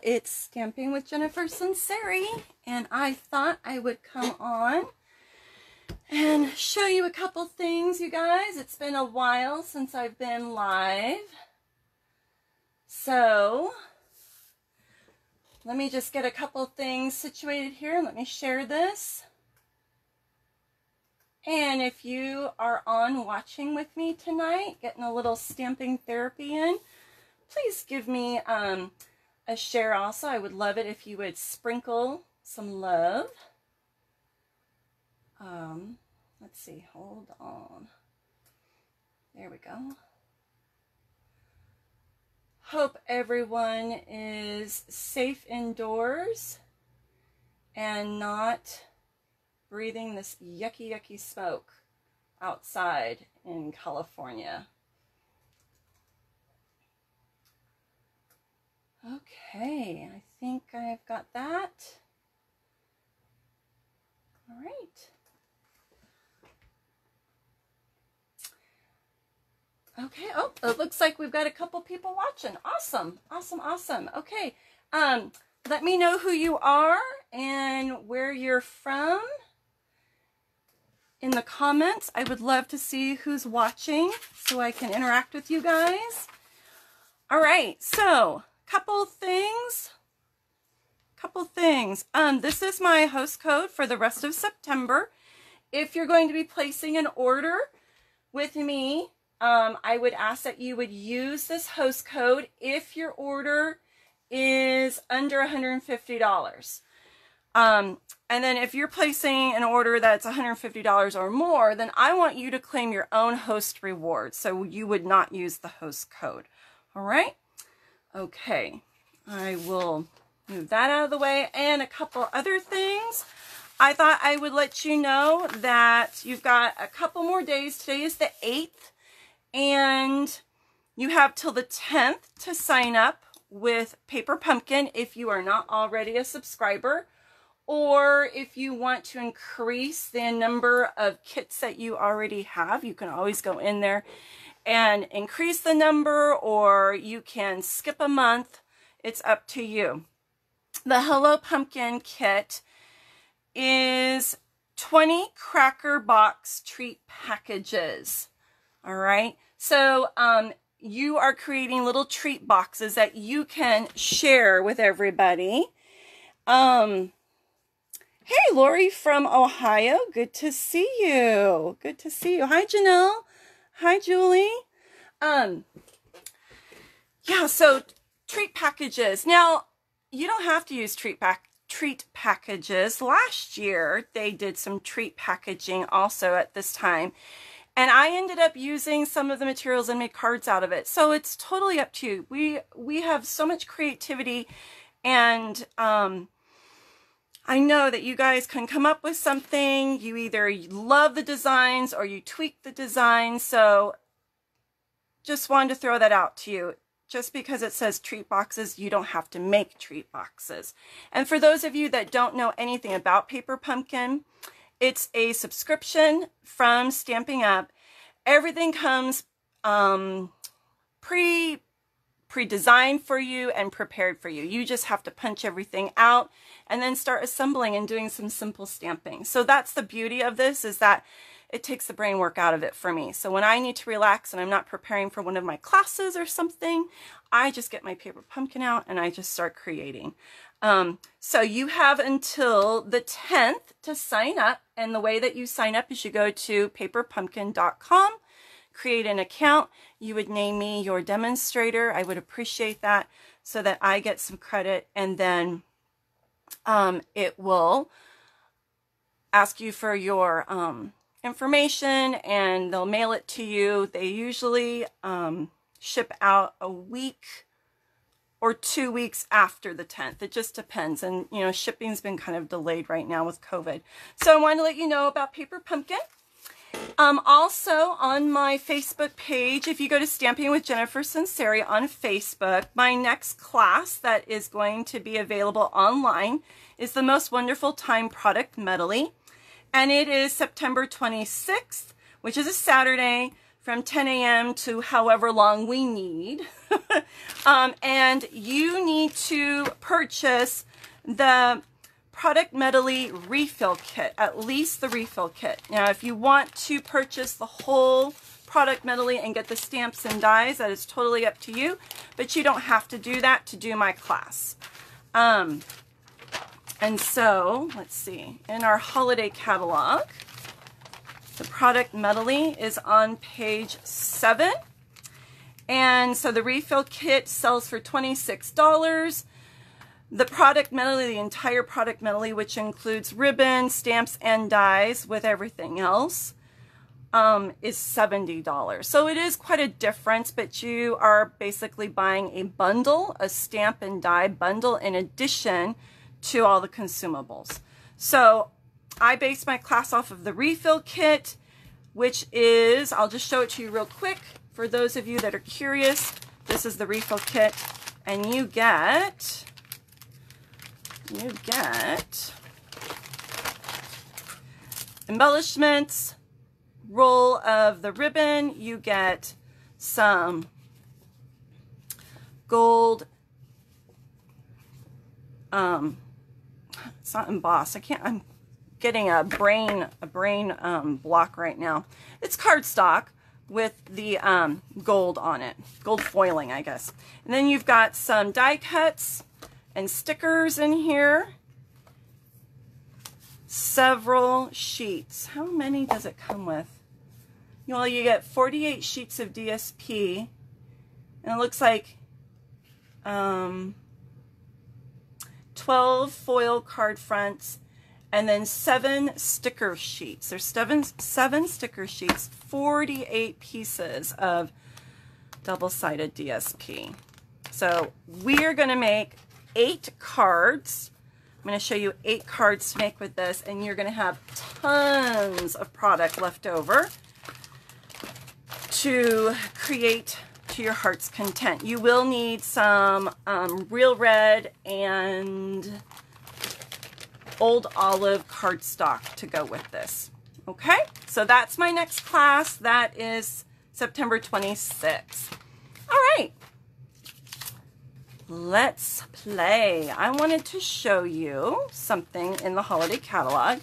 it's Stamping with Jennifer Sinceri, and I thought I would come on and show you a couple things, you guys. It's been a while since I've been live, so let me just get a couple things situated here. Let me share this. And if you are on watching with me tonight, getting a little stamping therapy in, please give me a share also. I would love it if you would sprinkle some love. Let's see, hold on. There we go. Hope everyone is safe indoors and not breathing this yucky, yucky smoke outside in California. Okay, I think I've got that. All right. Okay, oh, it looks like we've got a couple people watching. Awesome, awesome, awesome. Okay, let me know who you are and where you're from in the comments. I would love to see who's watching so I can interact with you guys. All right, so couple things. This is my host code for the rest of September. If you're going to be placing an order with me, I would ask that you would use this host code if your order is under $150. And then if you're placing an order that's $150 or more, then I want you to claim your own host reward. So you would not use the host code. All right? Okay, I will move that out of the way. And a couple other things. I thought I would let you know that you've got a couple more days. Today is the 8th, and you have till the 10th to sign up with Paper Pumpkin if you are not already a subscriber, or if you want to increase the number of kits that you already have. You can always go in there and increase the number, or you can skip a month. It's up to you. The Hello Pumpkin kit is 20 cracker box treat packages. All right. So you are creating little treat boxes that you can share with everybody. Hey, Lori from Ohio. Good to see you. Good to see you. Hi, Janelle. Hi, Julie. Yeah, so treat packages. Now, you don't have to use treat packages. Last year, they did some treat packaging also at this time. And I ended up using some of the materials and made cards out of it. So it's totally up to you. We have so much creativity, and I know that you guys can come up with something. You either love the designs or you tweak the designs. So just wanted to throw that out to you. Just because it says treat boxes, you don't have to make treat boxes. And for those of you that don't know anything about Paper Pumpkin, it's a subscription from Stampin' Up. Everything comes pre-designed for you and prepared for you. You just have to punch everything out and then start assembling and doing some simple stamping. So that's the beauty of this, is that it takes the brain work out of it for me. So when I need to relax and I'm not preparing for one of my classes or something, I just get my Paper Pumpkin out and I just start creating. So you have until the 10th to sign up, and the way that you sign up is you go to paperpumpkin.com, create an account. You would name me your demonstrator. I would appreciate that, so that I get some credit, and then it will ask you for your information and they'll mail it to you. They usually ship out a week or 2 weeks after the 10th. It just depends. And, you know, shipping's been kind of delayed right now with COVID. So I wanted to let you know about Paper Pumpkin. Also on my Facebook page, if you go to Stamping with Jennifer Sinceri on Facebook, my next class that is going to be available online is the Most Wonderful Time Product Medley. And it is September 26th, which is a Saturday, from 10 a.m. to however long we need. And you need to purchase the product medley refill kit, at least the refill kit. Now, if you want to purchase the whole product medley and get the stamps and dies, that is totally up to you, but you don't have to do that to do my class. And so, let's see, in our holiday catalog, the product medley is on page 7. And so the refill kit sells for $26. The product medley, the entire product medley, which includes ribbon, stamps, and dies with everything else, is $70. So it is quite a difference, but you are basically buying a bundle, a stamp and die bundle, in addition to all the consumables. So I based my class off of the refill kit, which is, I'll just show it to you real quick for those of you that are curious. This is the refill kit, and you get embellishments, roll of the ribbon, you get some gold, it's not embossed, I'm getting a brain block right now. It's cardstock with the gold on it, gold foiling, I guess. And then you've got some die cuts and stickers in here. Several sheets. How many does it come with? Well, you get 48 sheets of DSP, and it looks like 12 foil card fronts, and then 7 sticker sheets. There's seven sticker sheets, 48 pieces of double-sided DSP. So we are going to make 8 cards. I'm going to show you 8 cards to make with this, and you're going to have tons of product left over to create to your heart's content. You will need some real red and old olive cardstock to go with this. Okay, so that's my next class. That is September 26th. All right, let's play. I wanted to show you something in the holiday catalog.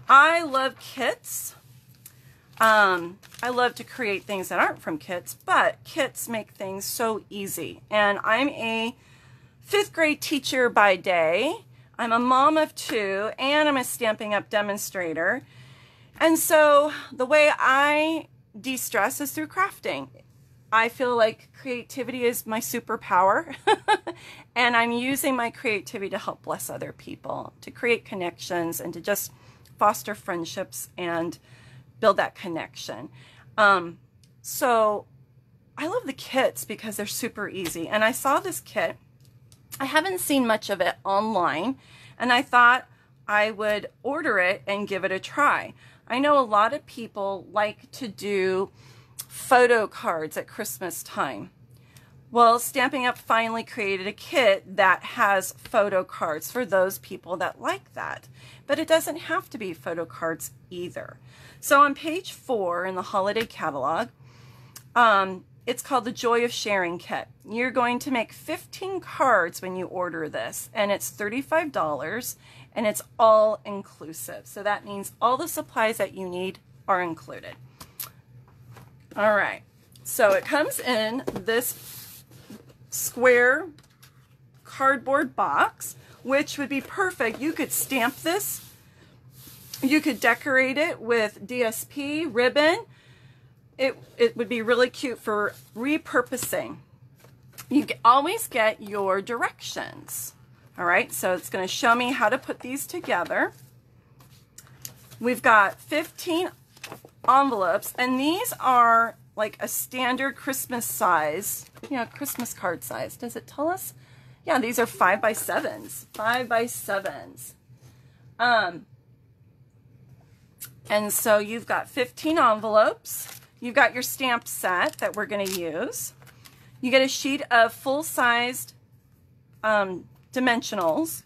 I love kits. I love to create things that aren't from kits, but kits make things so easy. And I'm a 5th grade teacher by day. I'm a mom of 2, and I'm a Stampin' Up demonstrator. And so the way I de-stress is through crafting. I feel like creativity is my superpower, and I'm using my creativity to help bless other people, to create connections, and to just foster friendships and build that connection. So I love the kits because they're super easy. And I saw this kit. I haven't seen much of it online, and I thought I would order it and give it a try. I know a lot of people like to do photo cards at Christmas time. Well, Stampin' Up finally created a kit that has photo cards for those people that like that. But it doesn't have to be photo cards either. So on page 4 in the holiday catalog, it's called the Joy of Sharing Kit. You're going to make 15 cards when you order this, and it's $35, and it's all inclusive. So that means all the supplies that you need are included. All right, so it comes in this square cardboard box, which would be perfect. You could stamp this. You could decorate it with DSP, ribbon. It would be really cute for repurposing. You always get your directions. All right, so it's going to show me how to put these together. We've got 15 envelopes, and these are like a standard Christmas size, Christmas card size. Does it tell us? Yeah, these are 5x7s. 5x7s. And so you've got 15 envelopes. You've got your stamp set that we're going to use. You get a sheet of full-sized dimensionals.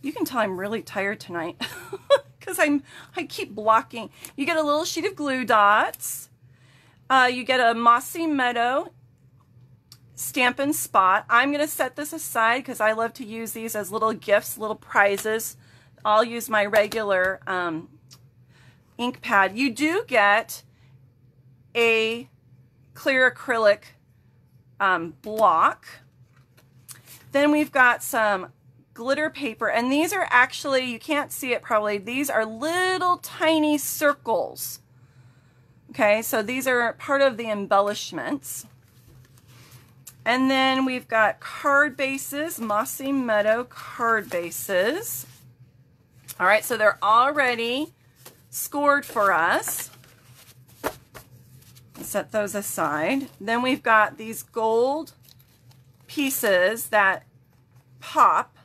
You can tell I'm really tired tonight because I keep blocking. You get a little sheet of glue dots. You get a Mossy Meadow Stampin' Spot. I'm going to set this aside because I love to use these as little gifts, little prizes. I'll use my regular ink pad. You do get a clear acrylic block. Then we've got some glitter paper, and these are actually, you can't see it probably, these are little tiny circles. Okay, so these are part of the embellishments. And then we've got card bases, Mossy Meadow card bases. All right, so they're already scored for us. Set those aside. Then we've got these gold pieces that pop.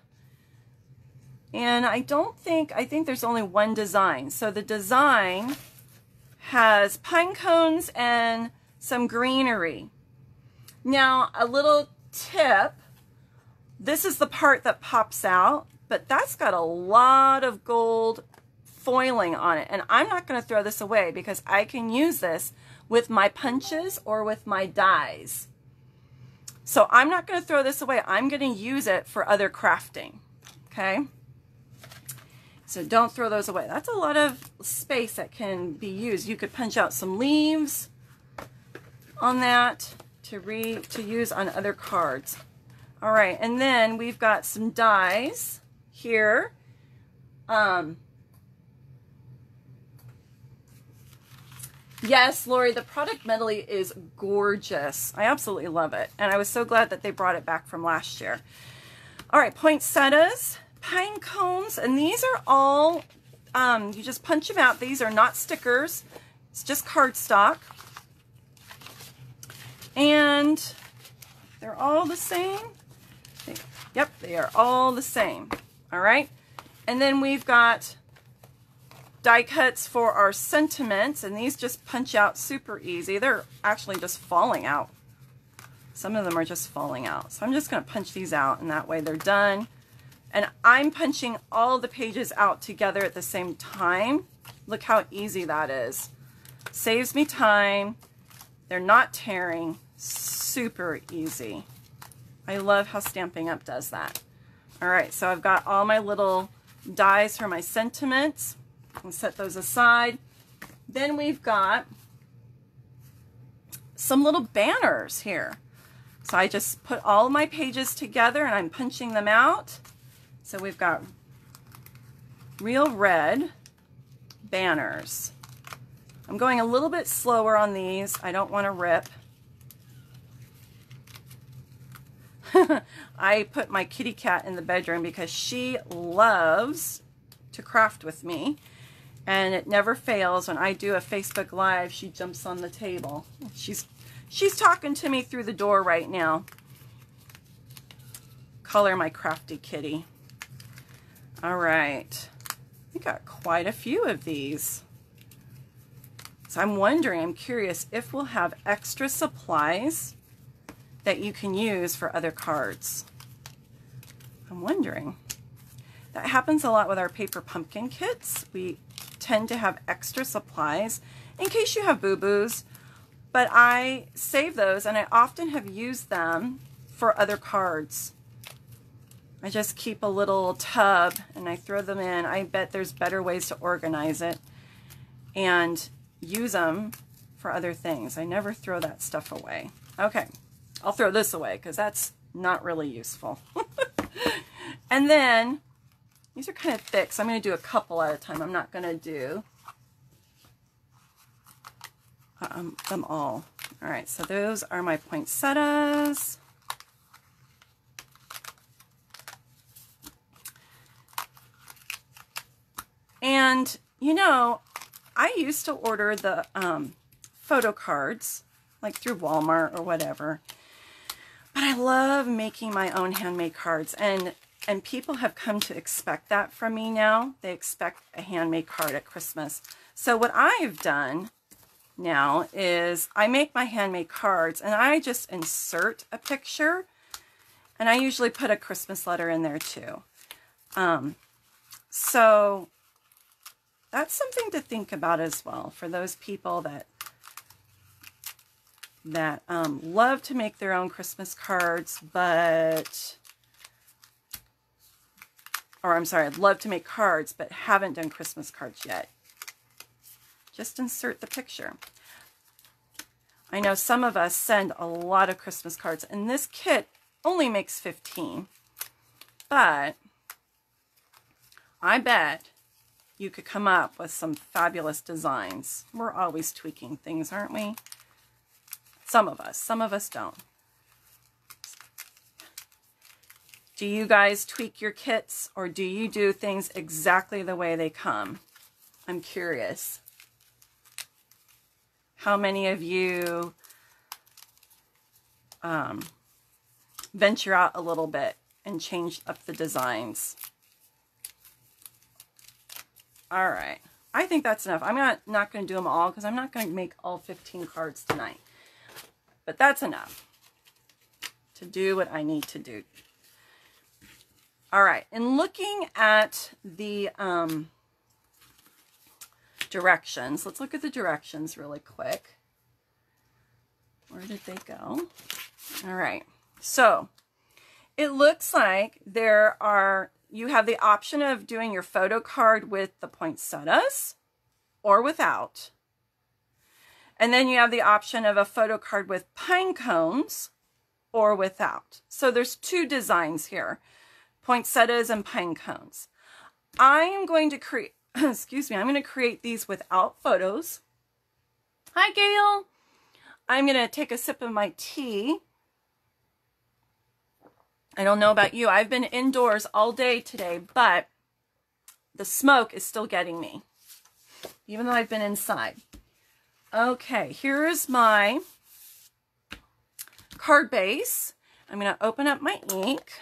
And I think there's only one design. So the design has pine cones and some greenery. Now, a little tip, this is the part that pops out, but that's got a lot of gold foiling on it. And I'm not going to throw this away because I can use this with my punches or with my dies. So I'm not going to throw this away. I'm going to use it for other crafting. Okay? So don't throw those away. That's a lot of space that can be used. You could punch out some leaves on that to use on other cards. All right, and then we've got some dies here. Yes, Lori, the product medley is gorgeous. I absolutely love it. And I was so glad that they brought it back from last year. All right, poinsettias, pine cones, and these are all, you just punch them out. These are not stickers. It's just cardstock. And they're all the same. Yep, they are all the same. All right. And then we've got die cuts for our sentiments, and these just punch out super easy. They're actually just falling out. Some of them are just falling out. So I'm just going to punch these out, and that way they're done. And I'm punching all the pages out together at the same time. Look how easy that is. Saves me time. They're not tearing. Super easy. I love how Stampin' Up does that. All right, so I've got all my little dies for my sentiments. I'll set those aside. Then we've got some little banners here. So I just put all my pages together and I'm punching them out. So we've got real red banners. I'm going a little bit slower on these. I don't want to rip. I put my kitty cat in the bedroom because she loves to craft with me. And it never fails. When I do a Facebook Live, she jumps on the table. She's talking to me through the door right now. Call her my crafty kitty. All right. We got quite a few of these. So I'm curious if we'll have extra supplies that you can use for other cards. I'm wondering. That happens a lot with our paper pumpkin kits. We tend to have extra supplies in case you have boo-boos, but I save those and I often have used them for other cards. I just keep a little tub and I throw them in. I bet there's better ways to organize it and use them for other things. I never throw that stuff away. Okay, I'll throw this away because that's not really useful. And then these are kind of thick, so I'm going to do a couple at a time. I'm not going to do them all. All right, so those are my poinsettias. And, you know, I used to order the photo cards, like through Walmart or whatever. But I love making my own handmade cards, and people have come to expect that from me now. They expect a handmade card at Christmas. So what I've done now is I make my handmade cards and I just insert a picture, and I usually put a Christmas letter in there too. So that's something to think about as well for those people that that love to make their own Christmas cards, but, or I'm sorry, love to make cards, but haven't done Christmas cards yet. Just insert the picture. I know some of us send a lot of Christmas cards, and this kit only makes 15, but I bet you could come up with some fabulous designs. We're always tweaking things, aren't we? Some of us don't. Do you guys tweak your kits, or do you do things exactly the way they come? I'm curious. How many of you venture out a little bit and change up the designs? All right. I think that's enough. I'm not going to do them all because I'm not going to make all 15 cards tonight. But that's enough to do what I need to do. All right. In looking at the directions, let's look at the directions really quick. Where did they go? All right. So it looks like you have the option of doing your photo card with the poinsettias or without. And then you have the option of a photo card with pine cones or without. So there's two designs here, poinsettias and pine cones. I am going to create, excuse me, I'm going to create these without photos. Hi, Gail. I'm going to take a sip of my tea. I don't know about you. I've been indoors all day today, but the smoke is still getting me, even though I've been inside. Okay, here's my card base. I'm going to open up my ink,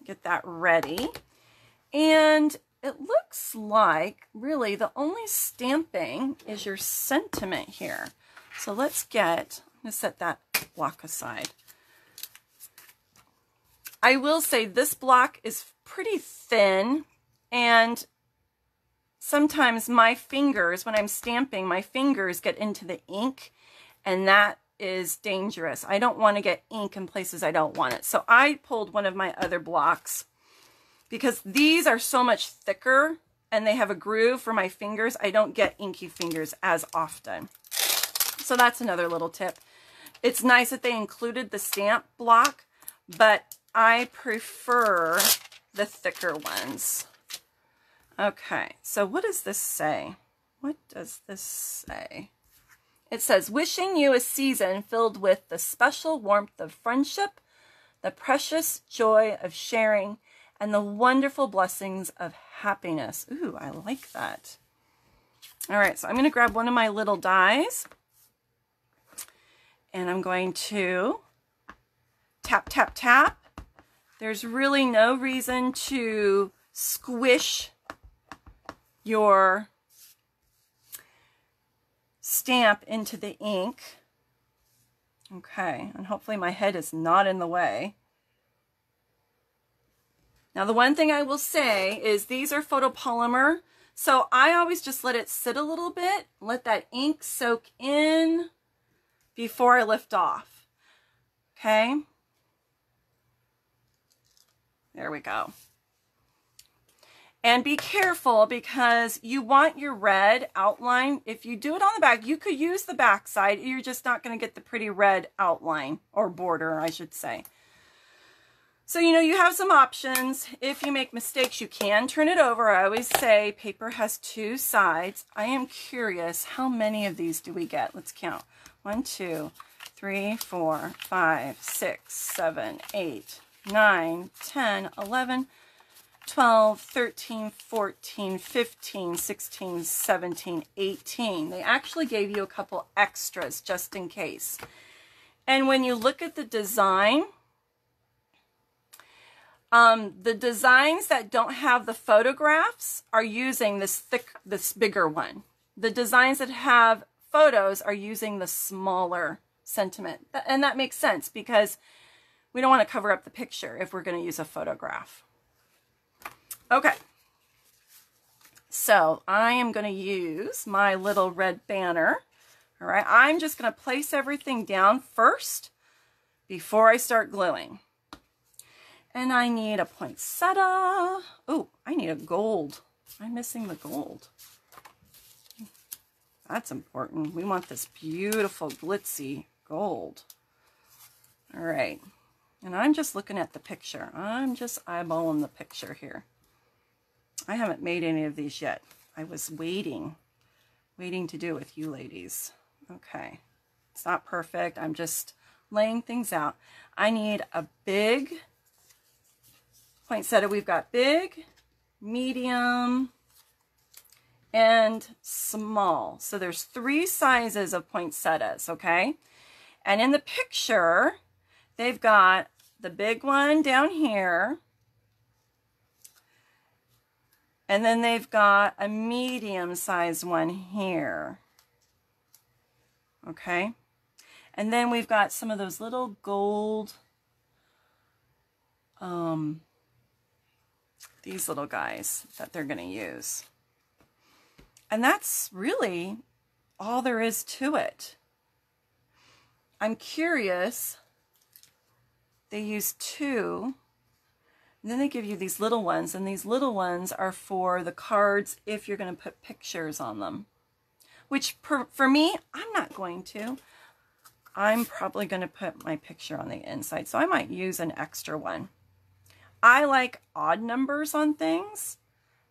get that ready. And it looks like really the only stamping is your sentiment here. So I'm going to set that block aside. I will say this block is pretty thin, and sometimes my fingers, when I'm stamping, my fingers get into the ink, and that is dangerous. I don't want to get ink in places I don't want it. So I pulled one of my other blocks because these are so much thicker and they have a groove for my fingers. I don't get inky fingers as often. So that's another little tip. It's nice that they included the stamp block, but I prefer the thicker ones. Okay, so what does this say? What does this say? It says, wishing you a season filled with the special warmth of friendship, the precious joy of sharing, and the wonderful blessings of happiness. Ooh, I like that. All right, so I'm going to grab one of my little dies, and I'm going to tap, tap, tap. There's really no reason to squish your stamp into the ink. Okay, and hopefully my head is not in the way. Now the one thing I will say is these are photopolymer, so I always just let it sit a little bit, let that ink soak in before I lift off. Okay? There we go. And be careful because you want your red outline. If you do it on the back, you could use the back side. You're just not going to get the pretty red outline, or border, I should say. So, you know, you have some options. If you make mistakes, you can turn it over. I always say paper has two sides. I am curious, how many of these do we get? Let's count. 1, 2, 3, 4, 5, 6, 7, 8, 9, 10, 11, 12, 13, 14, 15, 16, 17, 18. They actually gave you a couple extras just in case. And when you look at the design, the designs that don't have the photographs are using this bigger one. The designs that have photos are using the smaller sentiment. And that makes sense because we don't want to cover up the picture if we're going to use a photograph. Okay, so I am going to use my little red banner All right, I'm just going to place everything down first before I start gluing. And I need a poinsettia. Oh, I need a gold. I'm missing the gold. That's important. We want this beautiful glitzy gold. All right. And I'm just looking at the picture. I'm just eyeballing the picture here. I haven't made any of these yet. I was waiting to do it with you ladies. Okay. It's not perfect. I'm just laying things out. I need a big poinsettia. We've got big, medium, and small. So there's 3 sizes of poinsettias, okay? And in the picture, they've got the big one down here, and then they've got a medium-sized one here, okay? And then we've got some of those little gold, these little guys that they're going to use. And that's really all there is to it. I'm curious, they use 2, and then they give you these little ones, and these little ones are for the cards if you're going to put pictures on them. Which, for me, I'm not going to. I'm probably going to put my picture on the inside, so I might use an extra one. I like odd numbers on things.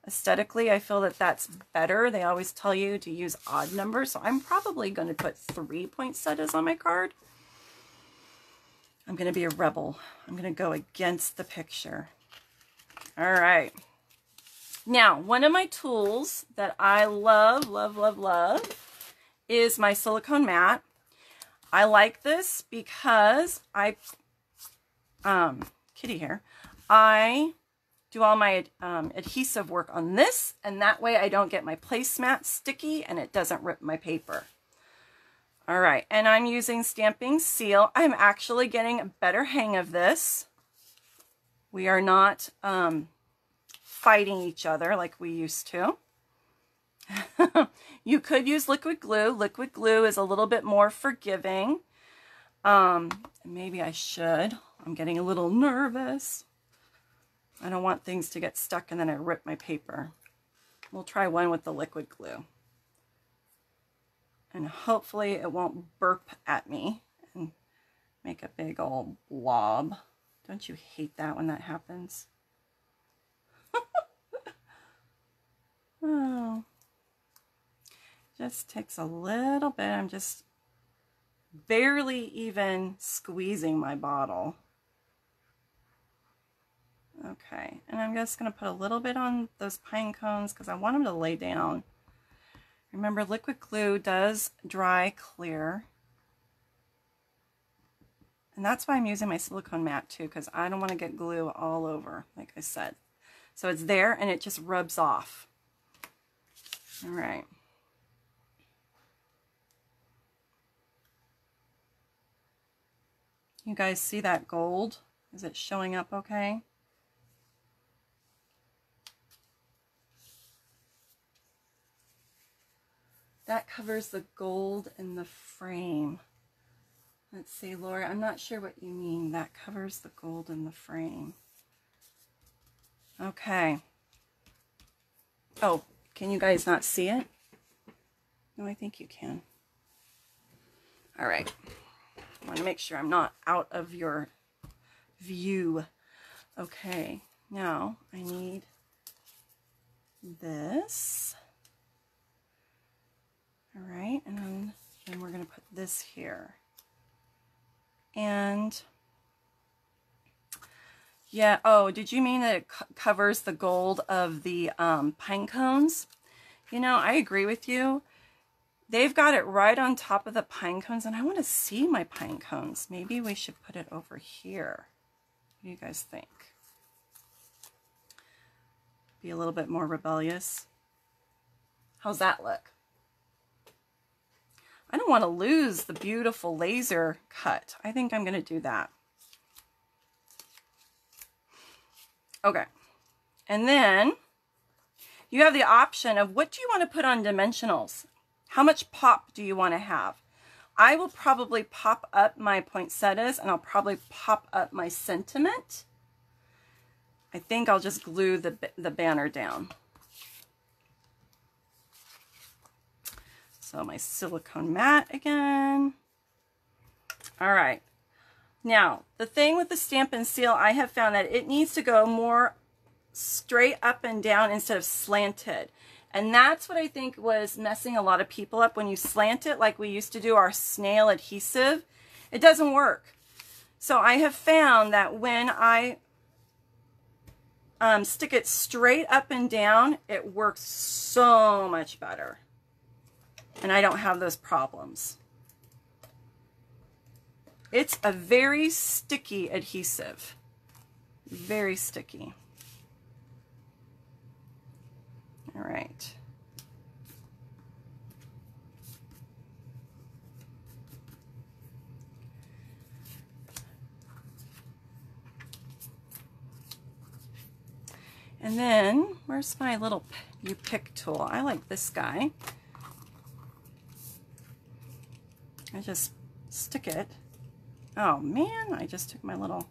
Aesthetically, I feel that that's better. They always tell you to use odd numbers, so I'm probably going to put 3 poinsettias on my card. I'm going to be a rebel. I'm going to go against the picture. All right. Now, one of my tools that I love, love, love, love is my silicone mat. I like this because kitty hair, I do all my adhesive work on this, and that way I don't get my placemat sticky and it doesn't rip my paper. All right, and I'm using stamping seal. I'm actually getting a better hang of this. We are not fighting each other like we used to. You could use liquid glue. Liquid glue is a little bit more forgiving. Maybe I should. I'm getting a little nervous. I don't want things to get stuck and then I rip my paper. We'll try one with the liquid glue. And hopefully it won't burp at me and make a big old blob. Don't you hate that when that happens? Oh. Just takes a little bit. I'm just barely even squeezing my bottle. Okay, and I'm just going to put a little bit on those pine cones because I want them to lay down. Remember, liquid glue does dry clear. And that's why I'm using my silicone mat too, because I don't want to get glue all over, like I said. So it's there and it just rubs off. All right. You guys see that gold? Is it showing up okay? That covers the gold in the frame. Let's see, Laura, I'm not sure what you mean. That covers the gold in the frame. Okay. Oh, can you guys not see it? No, I think you can. All right. I want to make sure I'm not out of your view. Okay, now I need this. All right, and then we're going to put this here. And yeah, oh, did you mean that it covers the gold of the pine cones? You know, I agree with you. They've got it right on top of the pine cones, and I want to see my pine cones. Maybe we should put it over here. What do you guys think? Be a little bit more rebellious. How's that look? I don't want to lose the beautiful laser cut. I think I'm going to do that. Okay. And then you have the option of what do you want to put on dimensionals? How much pop do you want to have? I will probably pop up my poinsettias, and I'll probably pop up my sentiment. I think I'll just glue the banner down. So my silicone mat again. All right. Now, the thing with the Stampin' Seal, I have found that it needs to go more straight up and down instead of slanted. And that's what I think was messing a lot of people up. When you slant it like we used to do our snail adhesive, it doesn't work. So I have found that when I stick it straight up and down, it works so much better. And I don't have those problems. It's a very sticky adhesive. Very sticky. All right. And then, where's my little U-pick tool? I like this guy. I just stick it. Oh man, I just took my little,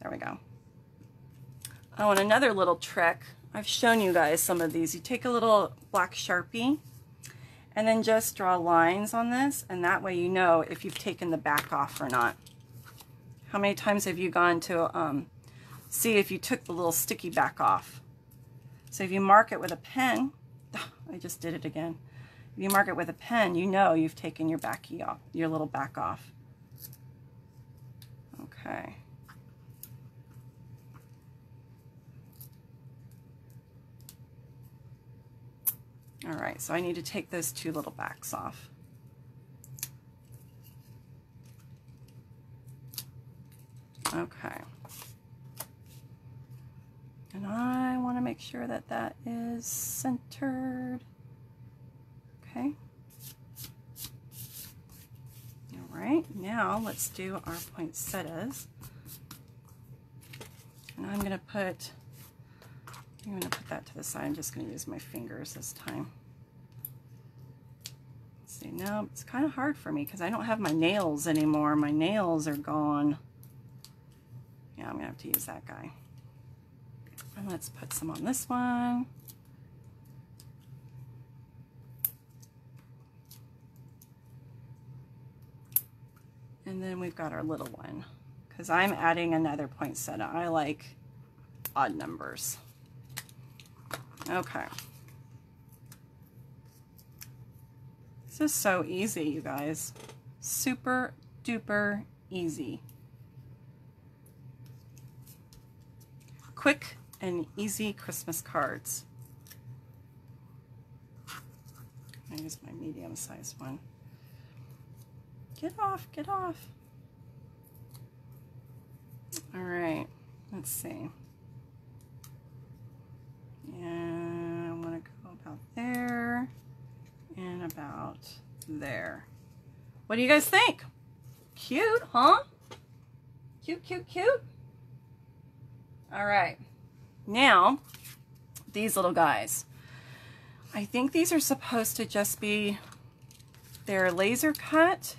there we go. Oh, and another little trick. I've shown you guys some of these. You take a little black Sharpie and then just draw lines on this, and that way you know if you've taken the back off or not. How many times have you gone to see if you took the little sticky back off? So if you mark it with a pen, I just did it again. If you mark it with a pen, you know you've taken your backy off, your little back off. Okay. All right, so I need to take those two little backs off. Okay. And I want to make sure that that is centered. Okay. All right, now let's do our poinsettias. And I'm going to put that to the side. I'm just going to use my fingers this time. Let's see, now it's kind of hard for me because I don't have my nails anymore. My nails are gone. Yeah, I'm going to have to use that guy. And let's put some on this one. And then we've got our little one, because I'm adding another poinsettia. I like odd numbers. Okay. This is so easy, you guys. Super duper easy. Quick and easy Christmas cards. I use my medium-sized one. Get off, get off. All right, let's see. And I want to go about there and about there. What do you guys think? Cute, huh? Cute, cute, cute. All right, now these little guys. I think these are supposed to just be, they're laser cut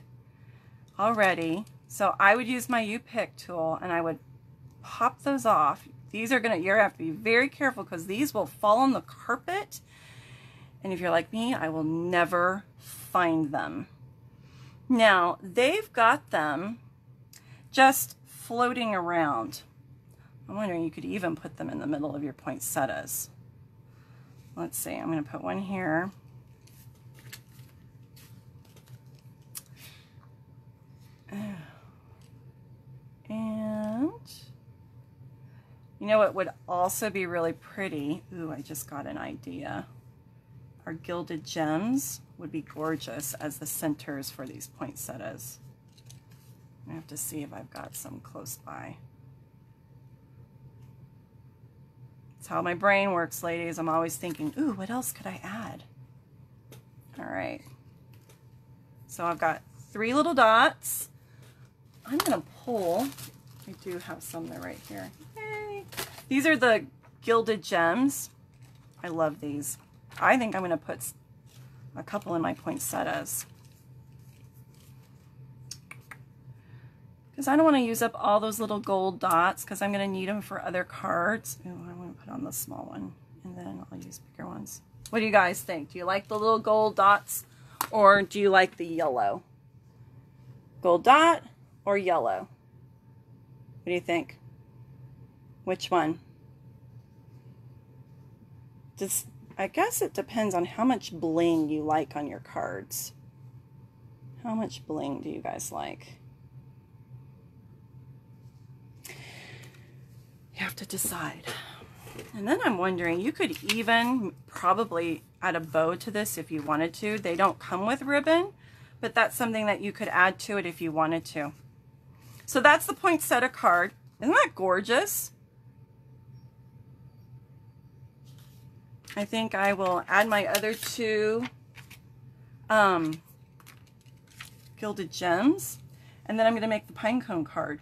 already. So I would use my U-pick tool and I would pop those off. These are gonna, you're gonna have to be very careful because these will fall on the carpet. And if you're like me, I will never find them. Now, they've got them just floating around. I'm wondering, you could even put them in the middle of your poinsettias. Let's see, I'm going to put one here. And you know what would also be really pretty? Ooh, I just got an idea. Our gilded gems would be gorgeous as the centers for these poinsettias. I have to see if I've got some close by. That's how my brain works, ladies. I'm always thinking, ooh, what else could I add? All right. So I've got 3 little dots. I'm going to pull. I do have some there right here. Yay. These are the gilded gems. I love these. I think I'm going to put a couple in my poinsettias. Because I don't want to use up all those little gold dots because I'm going to need them for other cards. Ooh, I want to put on the small one and then I'll use bigger ones. What do you guys think? Do you like the little gold dots or do you like the yellow? Gold dot or yellow? What do you think? Which one? Just, I guess it depends on how much bling you like on your cards. How much bling do you guys like? You have to decide. And then I'm wondering, you could even probably add a bow to this if you wanted to. They don't come with ribbon, but that's something that you could add to it if you wanted to. So that's the poinsettia card. Isn't that gorgeous? I think I will add my other two gilded gems, and then I'm going to make the pine cone card.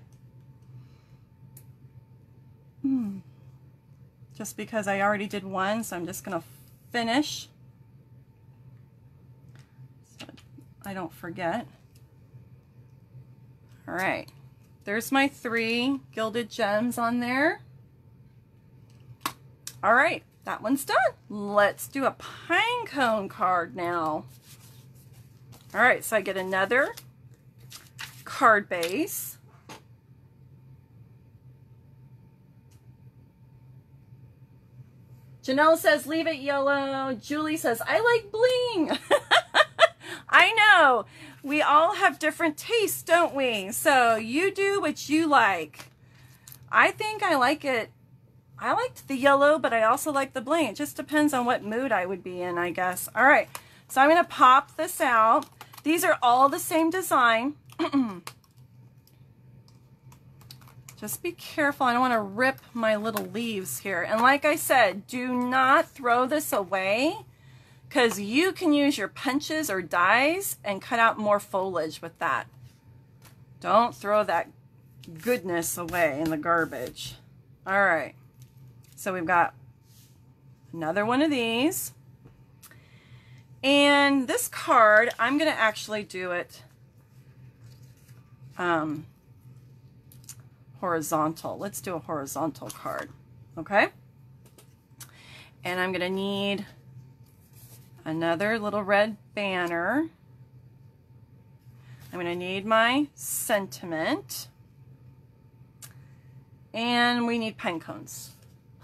Just because I already did one, so I'm just going to finish so I don't forget. All right, there's my 3 gilded gems on there. All right, that one's done. Let's do a pine cone card now. All right, so I get another card base. Janelle says, leave it yellow. Julie says, I like bling. I know. We all have different tastes, don't we? So you do what you like. I think I like it. I liked the yellow, but I also like the bling. It just depends on what mood I would be in, I guess. All right. So I'm going to pop this out. These are all the same design. Just be careful. I don't want to rip my little leaves here. And like I said, do not throw this away because you can use your punches or dies and cut out more foliage with that. Don't throw that goodness away in the garbage. All right. So we've got another one of these. And this card, I'm going to actually do it horizontal. Let's do a horizontal card, okay? And I'm going to need another little red banner. I'm going to need my sentiment. And we need pine cones.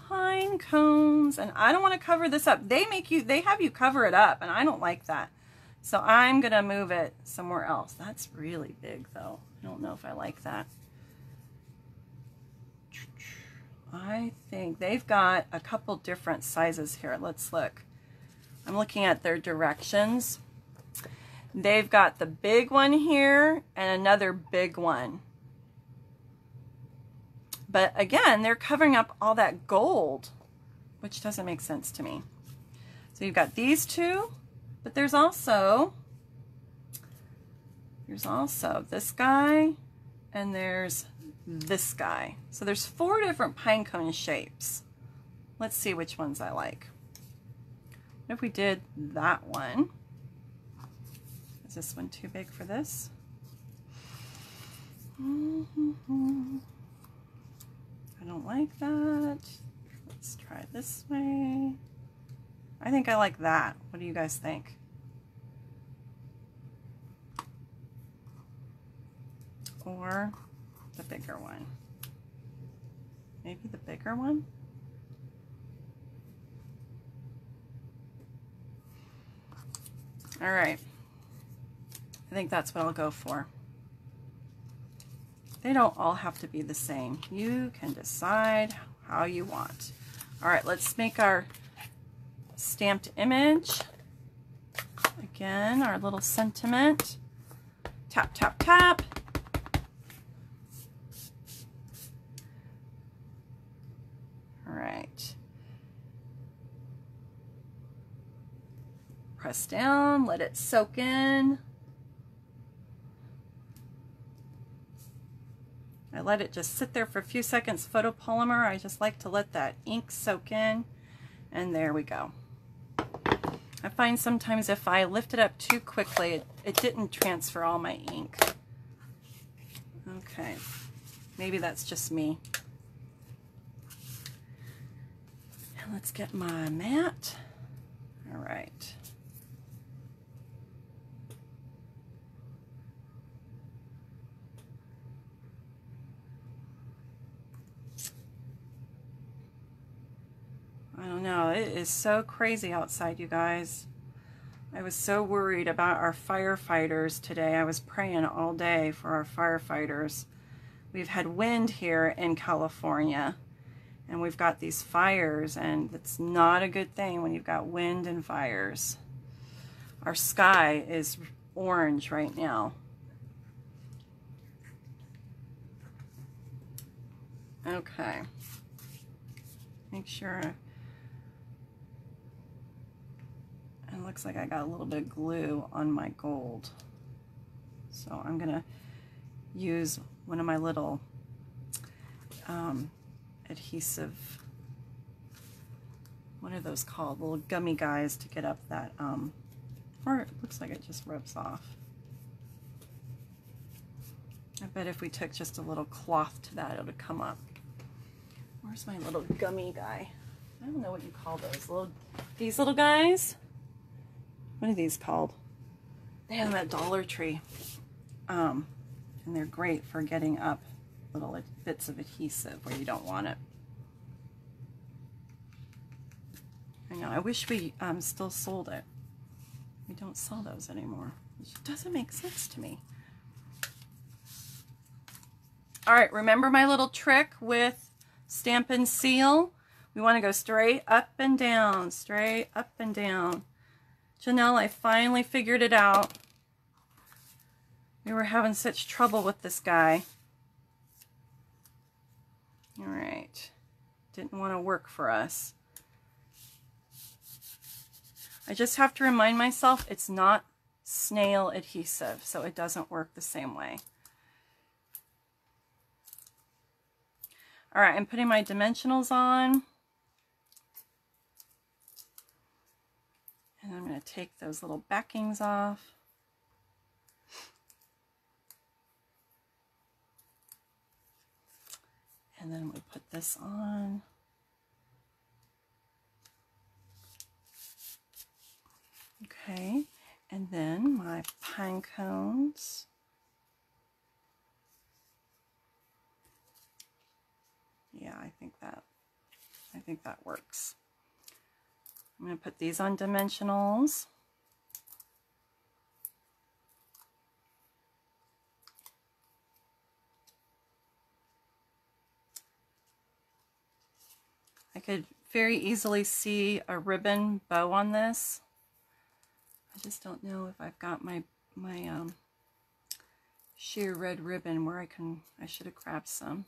Pine cones. And I don't want to cover this up. They have you cover it up, and I don't like that. So I'm going to move it somewhere else. That's really big, though. I don't know if I like that. I think they've got a couple different sizes here. Let's look. I'm looking at their directions. They've got the big one here and another big one. But again, they're covering up all that gold, which doesn't make sense to me. So you've got these two, but there's also this guy and there's this guy. So there's 4 different pine cone shapes. Let's see which ones I like. What if we did that one? Is this one too big for this? I don't like that. Let's try this way. I think I like that. What do you guys think? Or the bigger one? Maybe the bigger one? All right. I think that's what I'll go for. They don't all have to be the same. You can decide how you want. All right, let's make our stamped image. Again, our little sentiment. Tap, tap, tap. All right. Press down, let it soak in. I let it just sit there for a few seconds. Photopolymer, I just like to let that ink soak in. And there we go. I find sometimes if I lift it up too quickly, it didn't transfer all my ink. Okay, maybe that's just me. And let's get my mat. All right. I don't know, it is so crazy outside, you guys. I was so worried about our firefighters today. I was praying all day for our firefighters. We've had wind here in California, and we've got these fires, and it's not a good thing when you've got wind and fires. Our sky is orange right now. Okay. Make sure. It looks like I got a little bit of glue on my gold. So I'm gonna use one of my little adhesive, what are those called? Little gummy guys to get up that, or it looks like it just rubs off. I bet if we took just a little cloth to that, it would come up. Where's my little gummy guy? I don't know what you call those. These little guys? What are these called? They have them at Dollar Tree. And they're great for getting up little bits of adhesive where you don't want it. I know, I wish we still sold it. We don't sell those anymore. Which doesn't make sense to me. Alright, remember my little trick with Stampin' Seal? We want to go straight up and down, straight up and down. Janelle, I finally figured it out. We were having such trouble with this guy. All right. Didn't want to work for us. I just have to remind myself it's not snail adhesive, so it doesn't work the same way. All right, I'm putting my dimensionals on. And I'm going to take those little backings off. And then we put this on. Okay, and then my pine cones. Yeah, I think that works. I'm going to put these on dimensionals. I could very easily see a ribbon bow on this. I just don't know if I've got my sheer red ribbon where I should have grabbed some.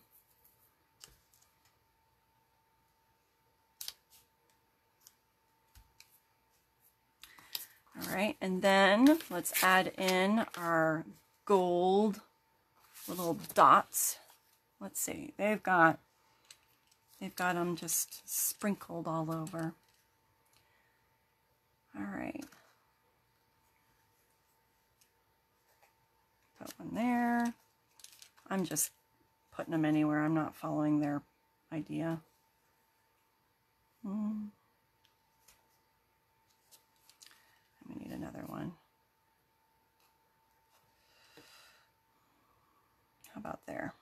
All right, and then let's add in our gold little dots. Let's see, they've got them just sprinkled all over. All right. Put one there. I'm just putting them anywhere. I'm not following their idea. We need another one. How about there?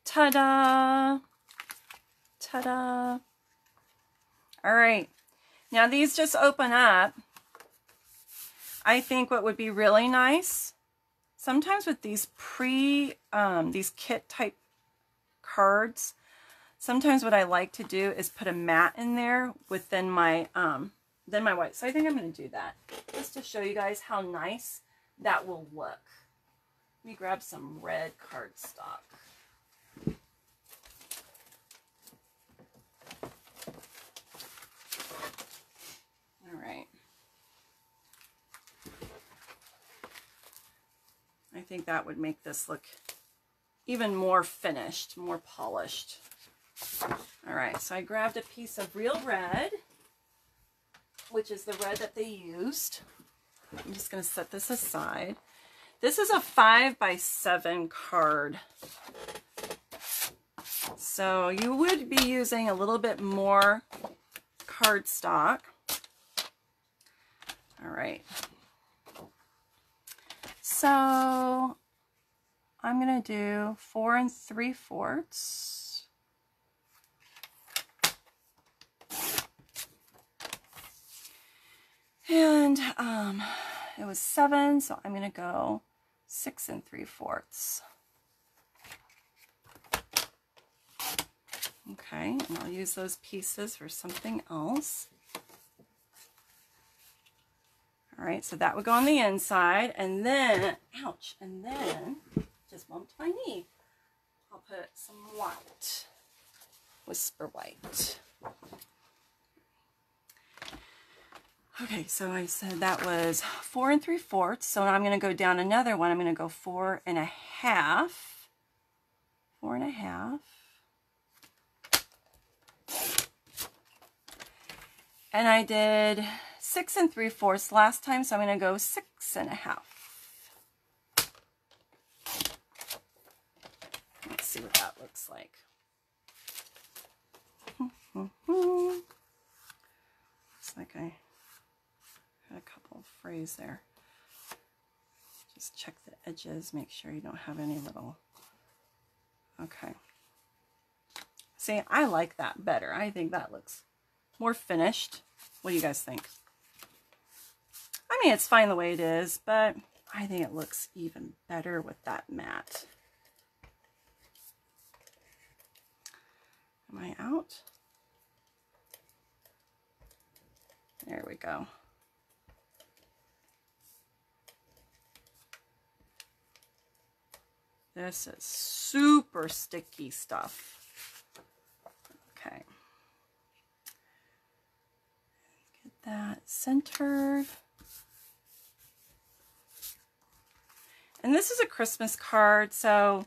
Ta-da! Ta-da! All right. Now these just open up. I think what would be really nice, sometimes with these these kit type cards, sometimes what I like to do is put a mat in there within my white. So I think I'm going to do that just to show you guys how nice that will look. Let me grab some red cardstock. All right. I think that would make this look even more finished, more polished. All right, so I grabbed a piece of real red, which is the red that they used. I'm just going to set this aside. This is a 5x7 card. So you would be using a little bit more cardstock. All right. So I'm going to do 4 3/4. And it was 7, so I'm going to go 6 3/4. Okay, and I'll use those pieces for something else. All right, so that would go on the inside, and then, ouch, and then, just bumped my knee. I'll put some white, whisper white. Okay, so I said that was 4 3/4, so I'm going to go down another one. I'm going to go 4 1/2. 4 1/2. And I did 6 3/4 last time, so I'm going to go 6 1/2. Let's see what that looks like. Looks like I had a couple of frays there. Just check the edges, make sure you don't have any little... Okay. See, I like that better. I think that looks more finished. What do you guys think? I mean, it's fine the way it is, but I think it looks even better with that matte. Am I out? There we go. This is super sticky stuff. Okay. Get that centered. And this is a Christmas card, so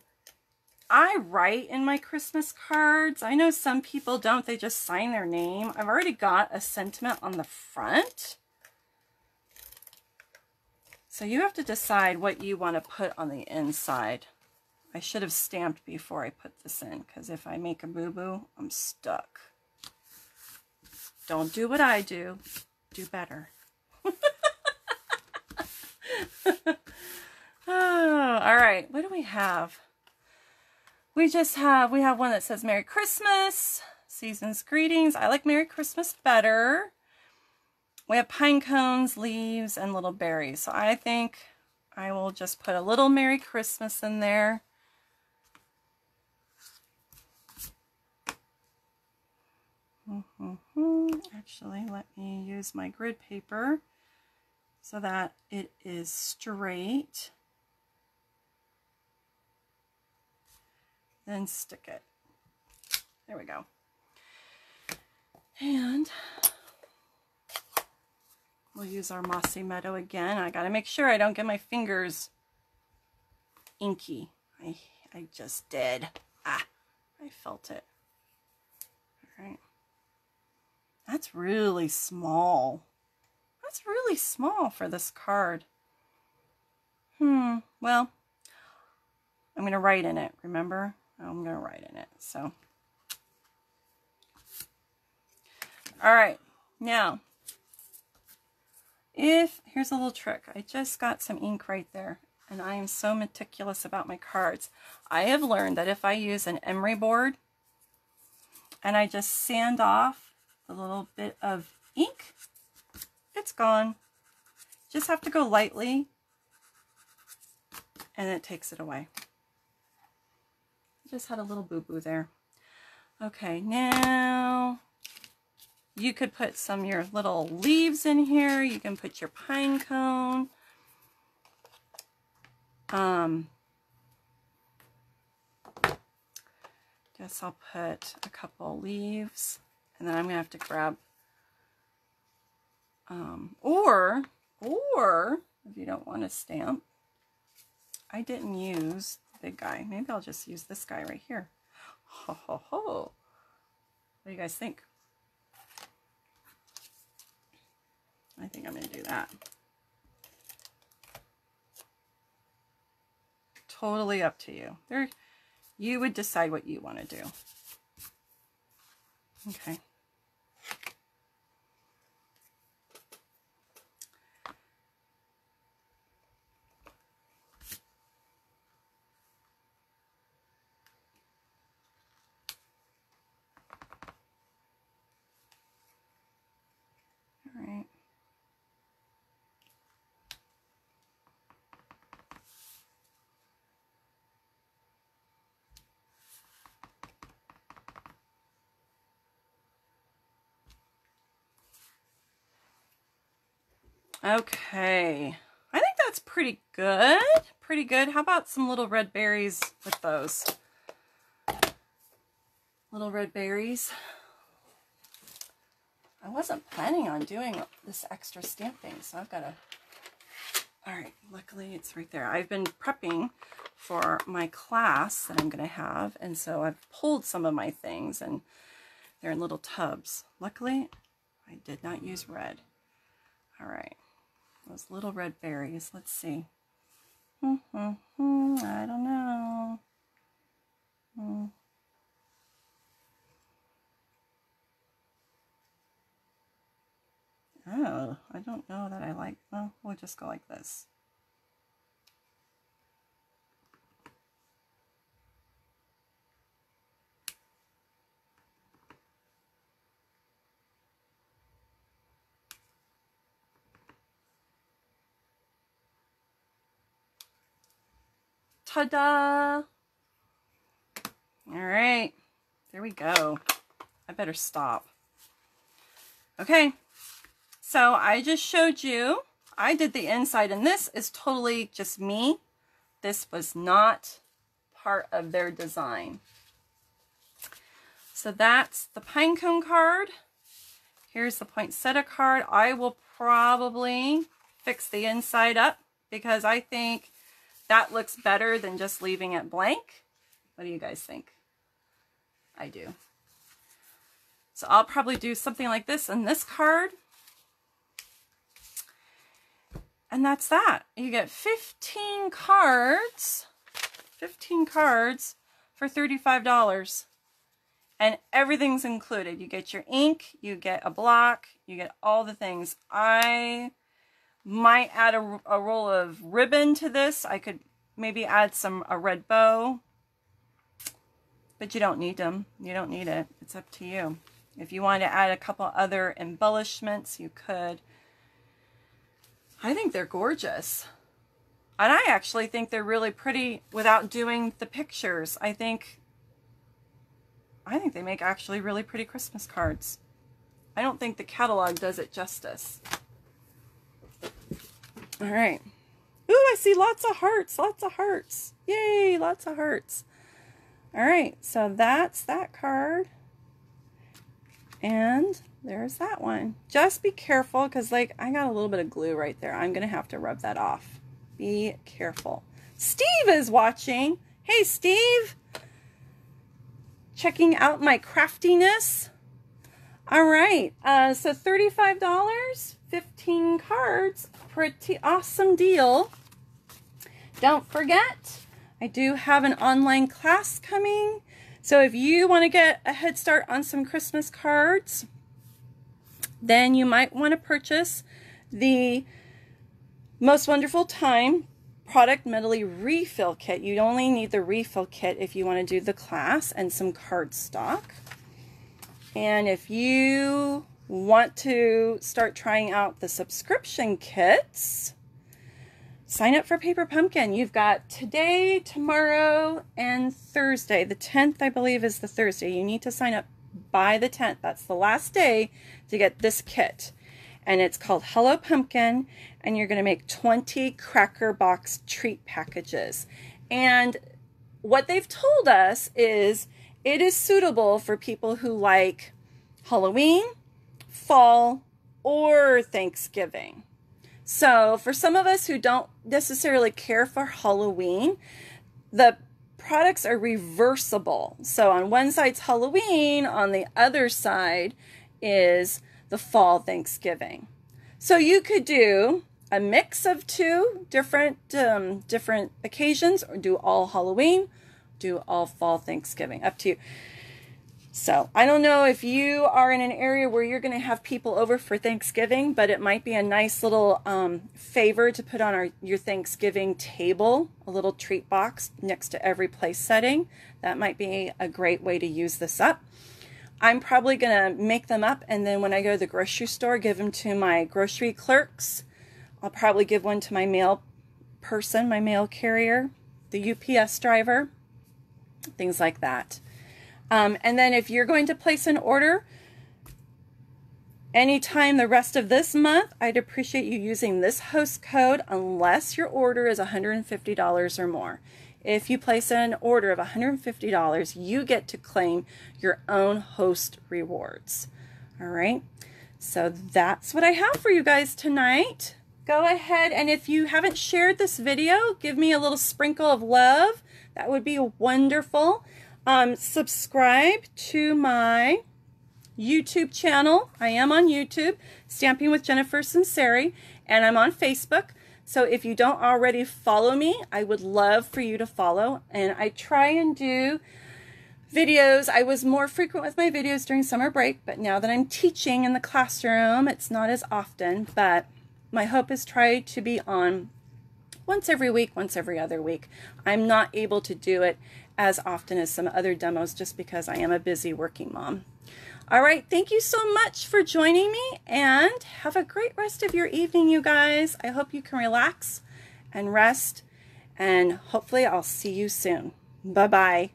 I write in my Christmas cards. I know some people don't, they just sign their name. I've already got a sentiment on the front. So you have to decide what you want to put on the inside. I should have stamped before I put this in, because if I make a boo-boo, I'm stuck. Don't do what I do. Do better. Oh, all right. What do we have? We have one that says Merry Christmas, Season's Greetings. I like Merry Christmas better. We have pine cones, leaves, and little berries. So I think I will just put a little Merry Christmas in there. Actually, let me use my grid paper so that it is straight. Then stick it. There we go. And we'll use our Mossy Meadow again. I gotta make sure I don't get my fingers inky. I just did. Ah, I felt it. All right. That's really small. That's really small for this card. Well, I'm going to write in it, remember? I'm going to write in it, so. All right, now, here's a little trick. I just got some ink right there, and I am so meticulous about my cards. I have learned that if I use an emery board, and I just sand off a little bit of ink, it's gone. Just have to go lightly, and it takes it away. Just had a little boo-boo there. Okay, now you could put some of your little leaves in here. You can put your pine cone. Guess I'll put a couple leaves, and then I'm gonna have to grab, or if you don't want to stamp, I didn't use the big guy. Maybe I'll just use this guy right here. Ho, ho, ho. do you guys think? I think I'm going to do that. Totally up to you. You would decide what you want to do. Okay. All right. Okay, I think that's pretty good. Pretty good. How about some little red berries with those? Little red berries. I wasn't planning on doing this extra stamping, so I've got to... All right, luckily it's right there. I've been prepping for my class that I'm going to have, and so I've pulled some of my things, and they're in little tubs. Luckily, I did not use red. All right. Those little red berries. Let's see. I don't know. Oh, I don't know that I like. Well, we'll just go like this. Ta-da! All right, there we go. I better stop. Okay, so I just showed you, I did the inside, and this is totally just me. This was not part of their design. So that's the pinecone card. Here's the poinsettia card. I will probably fix the inside up because I think that looks better than just leaving it blank. What do you guys think? I do. So I'll probably do something like this on this card. And that's that. You get 15 cards. 15 cards for $35. And everything's included. You get your ink, you get a block, you get all the things. I might add a roll of ribbon to this. I could maybe add a red bow, but you don't need them. You don't need it. It's up to you. If you want to add a couple other embellishments, you could. I think they're gorgeous. And I actually think they're really pretty without doing the pictures. I think they make actually really pretty Christmas cards. I don't think the catalog does it justice. All right. Ooh, I see lots of hearts, lots of hearts. Yay, lots of hearts. All right, so that's that card. And there's that one. Just be careful because, like, I got a little bit of glue right there. I'm going to have to rub that off. Be careful. Steve is watching. Hey, Steve. Checking out my craftiness. All right, so $35, 15 cards, pretty awesome deal. Don't forget, I do have an online class coming. So if you want to get a head start on some Christmas cards, then you might want to purchase the Most Wonderful Time Product Medley Refill Kit. You only need the refill kit if you want to do the class and some cardstock. And if you want to start trying out the subscription kits, sign up for Paper Pumpkin. You've got today, tomorrow, and Thursday. The 10th, I believe, is the Thursday. You need to sign up by the 10th. That's the last day to get this kit. And it's called Hello Pumpkin, and you're going to make 20 cracker box treat packages. And what they've told us is it is suitable for people who like Halloween, fall, or Thanksgiving. So for some of us who don't necessarily care for Halloween, the products are reversible. So on one side's Halloween, on the other side is the fall Thanksgiving. So you could do a mix of two different occasions, or do all Halloween, do all fall Thanksgiving, up to you. So I don't know if you are in an area where you're going to have people over for Thanksgiving, but it might be a nice little favor to put on your Thanksgiving table, a little treat box next to every place setting. That might be a great way to use this up. I'm probably going to make them up, and then when I go to the grocery store, give them to my grocery clerks. I'll probably give one to my mail person, my mail carrier, the UPS driver, things like that. And then if you're going to place an order anytime the rest of this month, I'd appreciate you using this host code unless your order is $150 or more. If you place an order of $150, you get to claim your own host rewards. All right, so that's what I have for you guys tonight. Go ahead, and if you haven't shared this video, give me a little sprinkle of love. That would be wonderful. Subscribe to my YouTube channel. I am on YouTube, Stamping with Jennifer Sinceri, and I'm on Facebook. So if you don't already follow me, I would love for you to follow. And I try and do videos. I was more frequent with my videos during summer break, but now that I'm teaching in the classroom, it's not as often. But my hope is try to be on once every week, once every other week. I'm not able to do it as often as some other demos just because I am a busy working mom. All right, thank you so much for joining me, and have a great rest of your evening, you guys. I hope you can relax and rest, and hopefully I'll see you soon. Bye-bye.